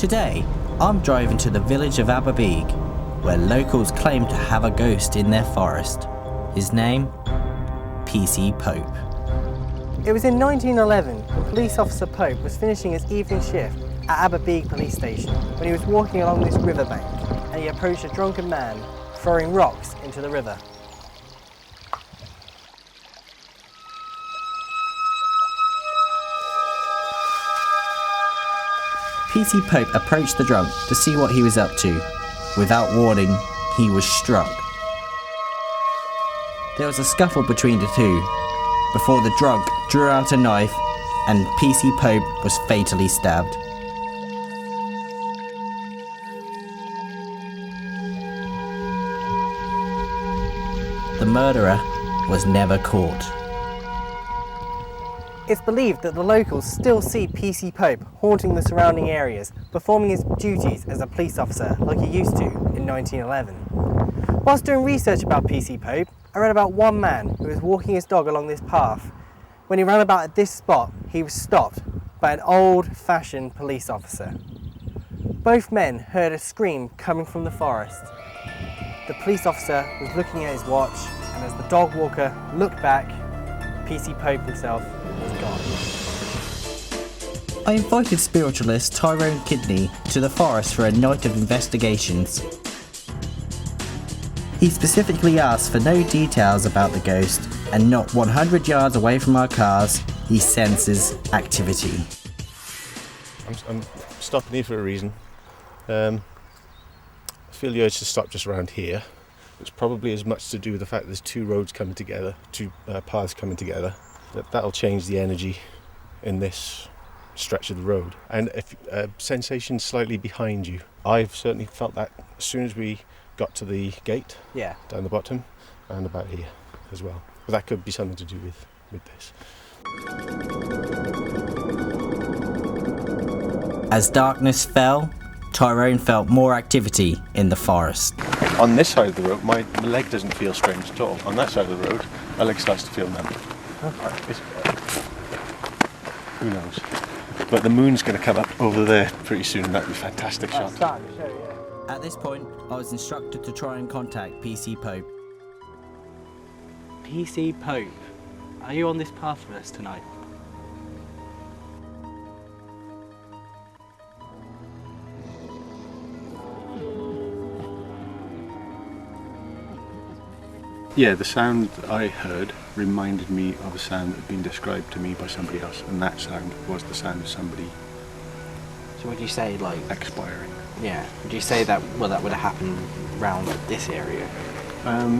Today, I'm driving to the village of Aberbeeg, where locals claim to have a ghost in their forest. His name? PC Pope. It was in 1911 when police officer Pope was finishing his evening shift at Aberbeeg police station when he was walking along this riverbank and he approached a drunken man throwing rocks into the river. PC Pope approached the drunk to see what he was up to. Without warning, he was struck. There was a scuffle between the two, before the drunk drew out a knife and PC Pope was fatally stabbed. The murderer was never caught. It's believed that the locals still see PC Pope haunting the surrounding areas, performing his duties as a police officer like he used to in 1911. Whilst doing research about PC Pope, I read about one man who was walking his dog along this path. When he ran about at this spot, he was stopped by an old-fashioned police officer. Both men heard a scream coming from the forest. The police officer was looking at his watch, and as the dog walker looked back, PC Pope himself was gone. I invited spiritualist Tyrone Kidney to the forest for a night of investigations. He specifically asked for no details about the ghost, and not 100 yards away from our cars, he senses activity. I'm stopping here for a reason. I feel the urge to stop just around here. It's probably as much to do with the fact there's two roads coming together, two paths coming together. That'll change the energy in this stretch of the road. And if sensation slightly behind you, I've certainly felt that as soon as we got to the gate, down the bottom, and about here as well. But that could be something to do with this. As darkness fell, Tyrone felt more activity in the forest. On this side of the road, my leg doesn't feel strange at all. On that side of the road, my leg starts to feel numb. Who knows? But the moon's going to come up over there pretty soon, and that'd be a fantastic shot. At this point, I was instructed to try and contact PC Pope. PC Pope, are you on this path with us tonight? Yeah, the sound I heard reminded me of a sound that had been described to me by somebody else, and that sound was the sound of somebody So would you say, like, expiring. yeah, would you say that, well, that would have happened around this area?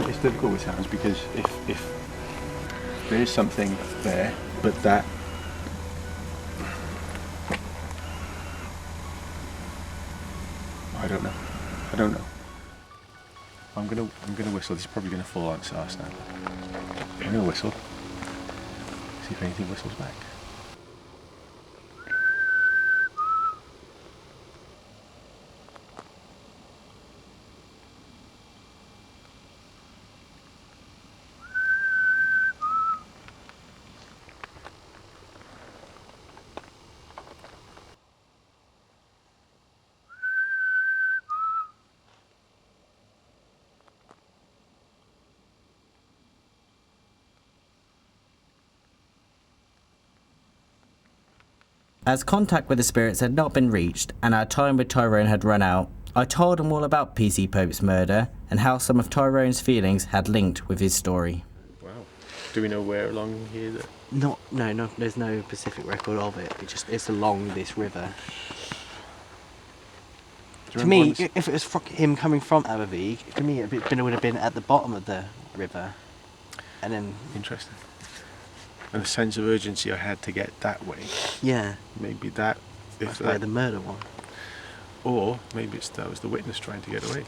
It's difficult with sounds because if there is something there, but that I don't know. I'm gonna whistle. This is probably gonna fall on its arse now. I'm gonna whistle. See if anything whistles back. As contact with the spirits had not been reached and our time with Tyrone had run out, I told him all about PC Pope's murder and how some of Tyrone's feelings had linked with his story. Wow. Do we know where along here that? No, there's no specific record of it. It's along this river. To me, if it was him coming from Aberbeeg, to me it would have been at the bottom of the river, and then. Interesting. And a sense of urgency I had to get that way. Yeah. Maybe that. That's where the murder one. Or maybe that was the witness trying to get away.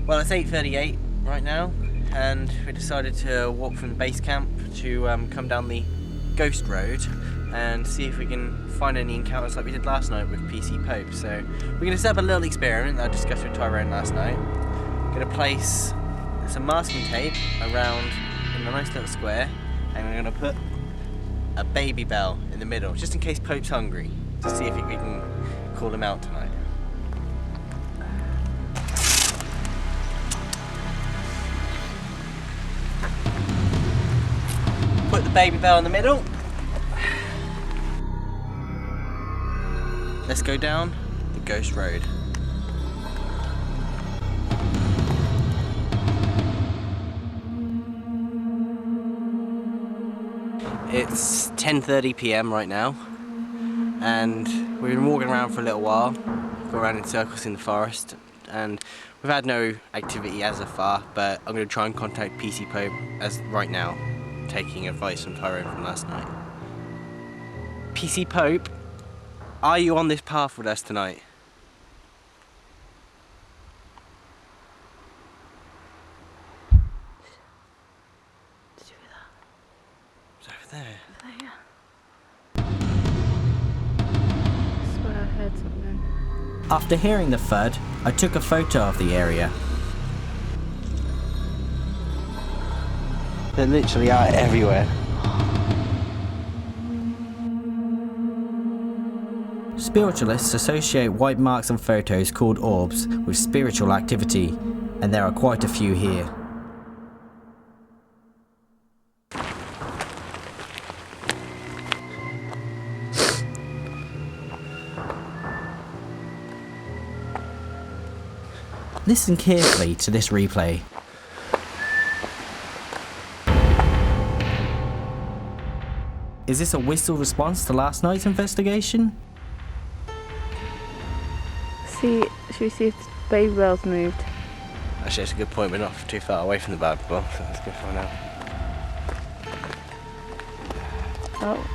Well, it's 8:38 right now, and we decided to walk from base camp to come down the Ghost Road and see if we can find any encounters like we did last night with PC Pope. So we're going to set up a little experiment that I discussed with Tyrone last night. Going to place some masking tape around in a nice little square, and we're going to put a baby bell in the middle, just in case Pope's hungry, to see if we can call him out tonight. Put the baby bell in the middle. Let's go down the ghost road. It's 10:30 p.m. right now, and we've been walking around for a little while, go around in circles in the forest, and we've had no activity as of far, but I'm going to try and contact PC Pope as right now, taking advice from Tyrone from last night. PC Pope, are you on this path with us tonight? There. I swear I heard something. After hearing the thud, I took a photo of the area. They literally are everywhere. Spiritualists associate white marks on photos called orbs with spiritual activity, and there are quite a few here. Listen carefully to this replay. Is this a whistle response to last night's investigation? Should we see if the baby bell's moved? Actually, that's a good point. We're not too far away from the baby bell, so let's go find out. Oh,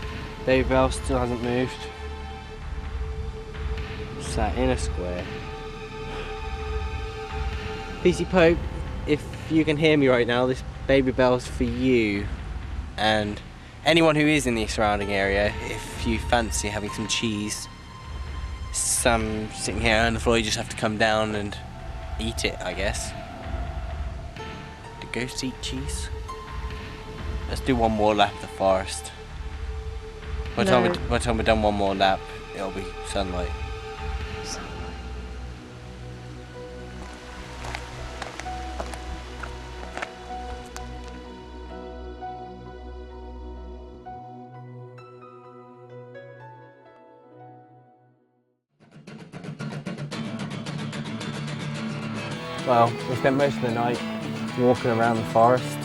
Baby bell still hasn't moved. Sat in a square. PC Pope, if you can hear me right now, this baby bell's for you and anyone who is in the surrounding area. If you fancy having some cheese, some sitting here on the floor, you just have to come down and eat it, I guess. Do ghosts eat cheese? Let's do one more lap of the forest. By the time we're done one more lap, it'll be sunlight. Well, we spent most of the night walking around the forest,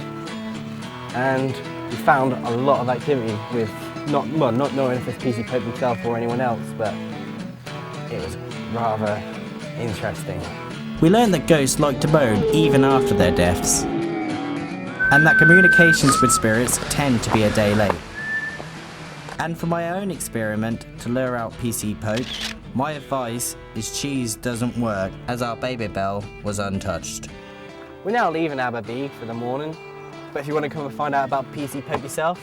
and we found a lot of activity with not knowing if it's PC Pope himself or anyone else, but it was rather interesting. We learned that ghosts like to moan even after their deaths, and that communications with spirits tend to be a day late. And for my own experiment to lure out PC Pope, my advice is cheese doesn't work, as our baby bell was untouched. We're now leaving Aberby for the morning, but if you want to come and find out about PC Pope yourself,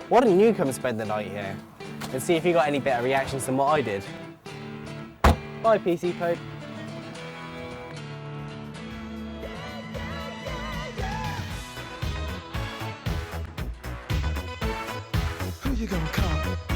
why don't you come and spend the night here and see if you got any better reactions than what I did. Bye, PC Pope. Who you gonna call?